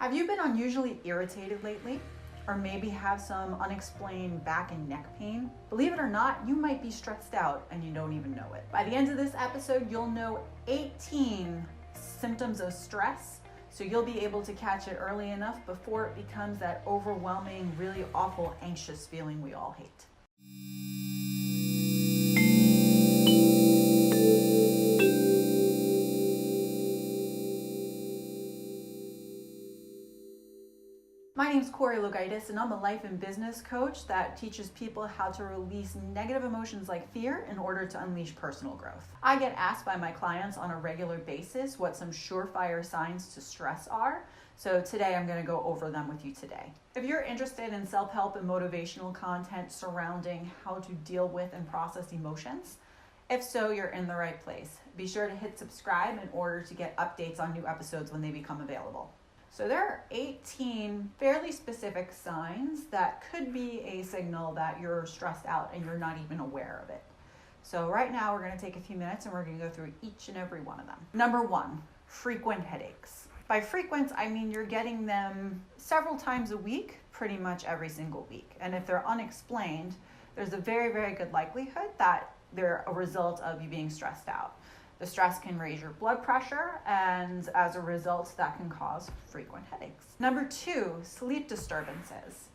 Have you been unusually irritated lately? Or maybe have some unexplained back and neck pain? Believe it or not, you might be stressed out and you don't even know it. By the end of this episode, you'll know 18 symptoms of stress, so you'll be able to catch it early enough before it becomes that overwhelming, really awful, anxious feeling we all hate. My name's Corrie Lo, and I'm a life and business coach that teaches people how to release negative emotions like fear in order to unleash personal growth. I get asked by my clients on a regular basis what some surefire signs to stress are, so today I'm going to go over them with you today. If you're interested in self-help and motivational content surrounding how to deal with and process emotions, if so, you're in the right place. Be sure to hit subscribe in order to get updates on new episodes when they become available. So there are 18 fairly specific signs that could be a signal that you're stressed out and you're not even aware of it. So right now we're going to take a few minutes and we're going to go through each and every one of them. Number 1, frequent headaches. By frequent, I mean you're getting them several times a week, pretty much every single week. And if they're unexplained, there's a very, very good likelihood that they're a result of you being stressed out. The stress can raise your blood pressure, and as a result, that can cause frequent headaches. Number 2, sleep disturbances.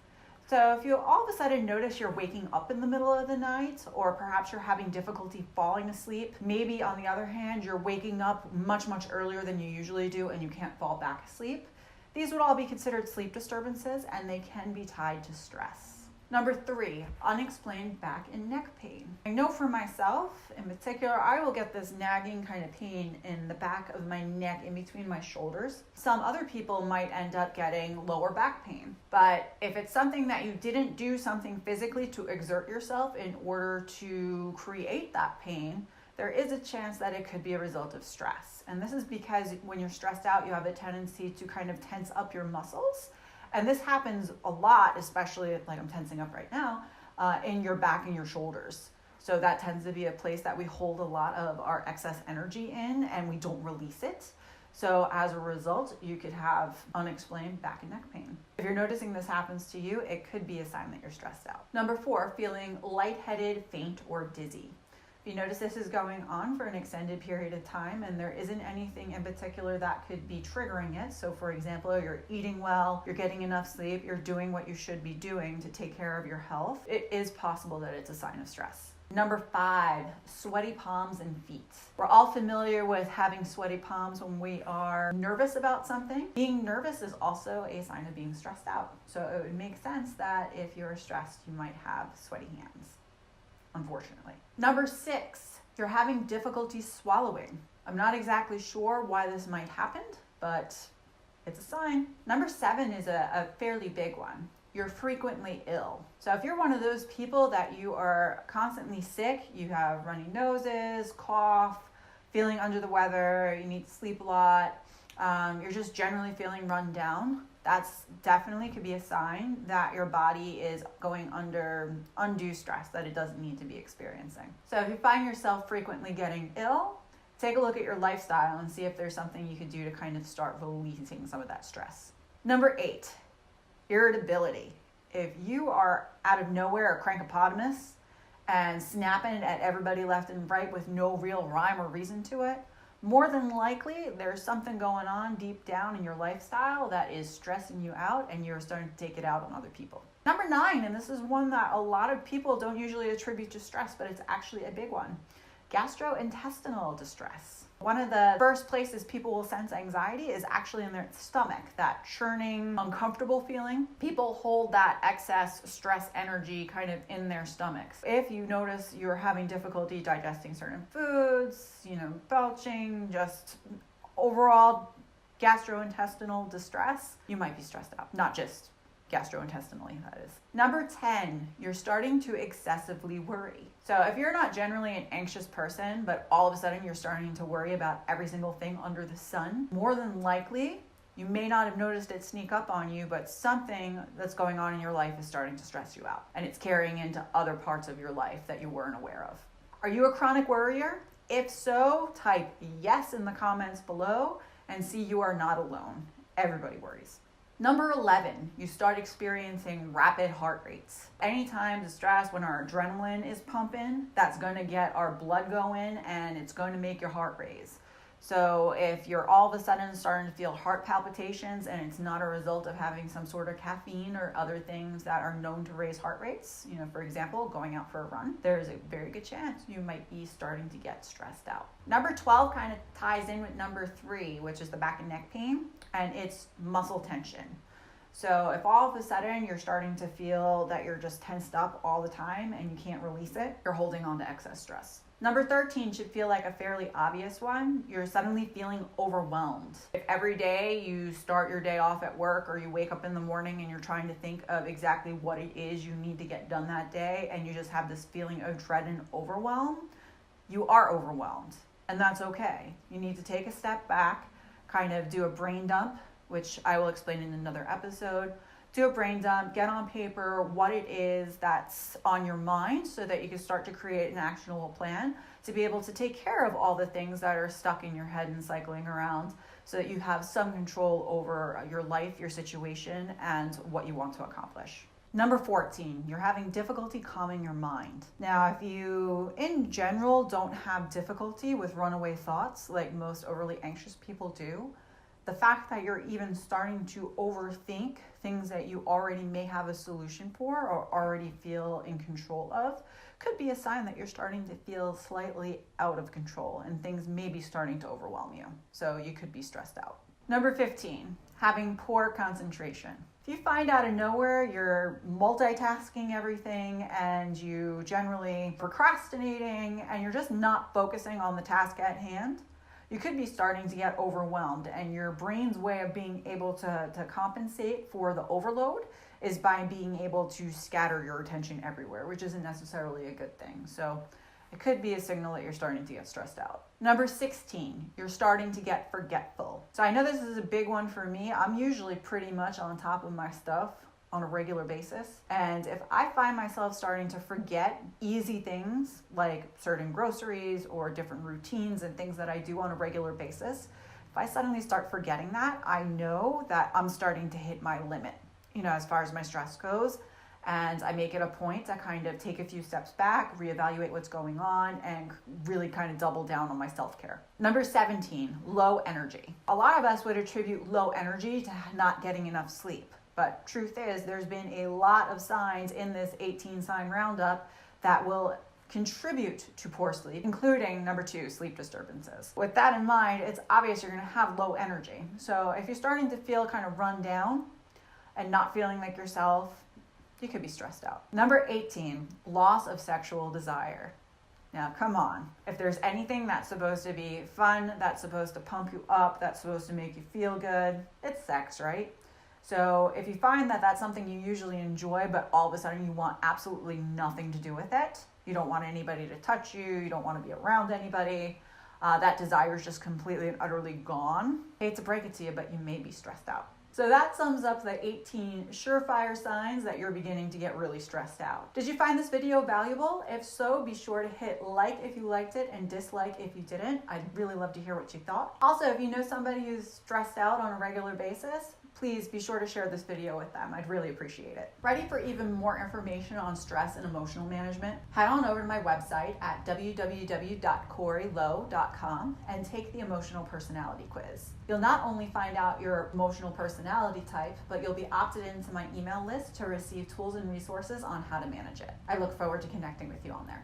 So if you all of a sudden notice you're waking up in the middle of the night, or perhaps you're having difficulty falling asleep, maybe on the other hand, you're waking up much, much earlier than you usually do and you can't fall back asleep, these would all be considered sleep disturbances, and they can be tied to stress. Number 3, unexplained back and neck pain. I know for myself, in particular, I will get this nagging kind of pain in the back of my neck in between my shoulders. Some other people might end up getting lower back pain. But if it's something that you didn't do something physically to exert yourself in order to create that pain, there is a chance that it could be a result of stress. And this is because when you're stressed out, you have a tendency to kind of tense up your muscles. And this happens a lot, especially like I'm tensing up right now, in your back and your shoulders. So that tends to be a place that we hold a lot of our excess energy in and we don't release it. So as a result, you could have unexplained back and neck pain. If you're noticing this happens to you, it could be a sign that you're stressed out. Number 4, feeling lightheaded, faint, or dizzy. If you notice this is going on for an extended period of time and there isn't anything in particular that could be triggering it. So for example, you're eating well, you're getting enough sleep, you're doing what you should be doing to take care of your health, it is possible that it's a sign of stress. Number 5, sweaty palms and feet. We're all familiar with having sweaty palms when we are nervous about something. Being nervous is also a sign of being stressed out. So it would make sense that if you're stressed, you might have sweaty hands, unfortunately. Number 6, you're having difficulty swallowing. I'm not exactly sure why this might happen, but it's a sign. Number 7 is a fairly big one. You're frequently ill. So if you're one of those people that you are constantly sick, you have runny noses, cough, feeling under the weather, you need to sleep a lot, you're just generally feeling run down, that's definitely could be a sign that your body is going under undue stress that it doesn't need to be experiencing. So if you find yourself frequently getting ill, take a look at your lifestyle and see if there's something you could do to kind of start releasing some of that stress. Number 8, irritability. If you are out of nowhere a crankopotamus and snapping at everybody left and right with no real rhyme or reason to it, more than likely, there's something going on deep down in your lifestyle that is stressing you out and you're starting to take it out on other people. Number 9, and this is one that a lot of people don't usually attribute to stress, but it's actually a big one. Gastrointestinal distress. One of the first places people will sense anxiety is actually in their stomach, that churning, uncomfortable feeling. People hold that excess stress energy kind of in their stomachs. If you notice you're having difficulty digesting certain foods, belching, just overall gastrointestinal distress, you might be stressed out, not just gastrointestinally, that is. Number 10, you're starting to excessively worry. So if you're not generally an anxious person, but all of a sudden you're starting to worry about every single thing under the sun, more than likely, you may not have noticed it sneak up on you, but something that's going on in your life is starting to stress you out. And it's carrying into other parts of your life that you weren't aware of. Are you a chronic worrier? If so, type yes in the comments below and see you are not alone. Everybody worries. Number 11, you start experiencing rapid heart rates. Anytime the stress, when our adrenaline is pumping, that's going to get our blood going and it's going to make your heart race. So if you're all of a sudden starting to feel heart palpitations and it's not a result of having some sort of caffeine or other things that are known to raise heart rates, for example, going out for a run, there's a very good chance you might be starting to get stressed out. Number 12 kind of ties in with number 3, which is the back and neck pain, and it's muscle tension. So if all of a sudden you're starting to feel that you're just tensed up all the time and you can't release it, you're holding on to excess stress. Number 13 should feel like a fairly obvious one. You're suddenly feeling overwhelmed. If every day you start your day off at work or you wake up in the morning and you're trying to think of exactly what it is you need to get done that day and you just have this feeling of dread and overwhelm, you are overwhelmed. And that's okay. You need to take a step back, kind of do a brain dump, which I will explain in another episode. Do a brain dump, get on paper what it is that's on your mind so that you can start to create an actionable plan to be able to take care of all the things that are stuck in your head and cycling around so that you have some control over your life, your situation, and what you want to accomplish. Number 14, you're having difficulty calming your mind. Now, if you, in general, don't have difficulty with runaway thoughts like most overly anxious people do, the fact that you're even starting to overthink things that you already may have a solution for or already feel in control of could be a sign that you're starting to feel slightly out of control and things may be starting to overwhelm you. So you could be stressed out. Number 15, having poor concentration. If you find out of nowhere you're multitasking everything and you generally procrastinating and you're just not focusing on the task at hand, you could be starting to get overwhelmed, and your brain's way of being able to compensate for the overload is by being able to scatter your attention everywhere, which isn't necessarily a good thing. So it could be a signal that you're starting to get stressed out. Number 16, you're starting to get forgetful. So I know this is a big one for me. I'm usually pretty much on top of my stuff on a regular basis. And if I find myself starting to forget easy things like certain groceries or different routines and things that I do on a regular basis, if I suddenly start forgetting that, I know that I'm starting to hit my limit, as far as my stress goes. And I make it a point to kind of take a few steps back, reevaluate what's going on, and really kind of double down on my self-care. Number 17, low energy. A lot of us would attribute low energy to not getting enough sleep. But truth is, there's been a lot of signs in this 18-sign roundup that will contribute to poor sleep, including number 2, sleep disturbances. With that in mind, it's obvious you're going to have low energy. So if you're starting to feel kind of run down and not feeling like yourself, you could be stressed out. Number 18, loss of sexual desire. Now, come on. If there's anything that's supposed to be fun, that's supposed to pump you up, that's supposed to make you feel good, it's sex, right? So if you find that that's something you usually enjoy, but all of a sudden you want absolutely nothing to do with it, you don't want anybody to touch you, you don't want to be around anybody, that desire is just completely and utterly gone. Hate to break it to you, but you may be stressed out. So that sums up the 18 surefire signs that you're beginning to get really stressed out. Did you find this video valuable? If so, be sure to hit like if you liked it and dislike if you didn't. I'd really love to hear what you thought. Also, if you know somebody who's stressed out on a regular basis, please be sure to share this video with them. I'd really appreciate it. Ready for even more information on stress and emotional management? Head on over to my website at www.corrielo.com and take the emotional personality quiz. You'll not only find out your emotional personality type, but you'll be opted into my email list to receive tools and resources on how to manage it. I look forward to connecting with you on there.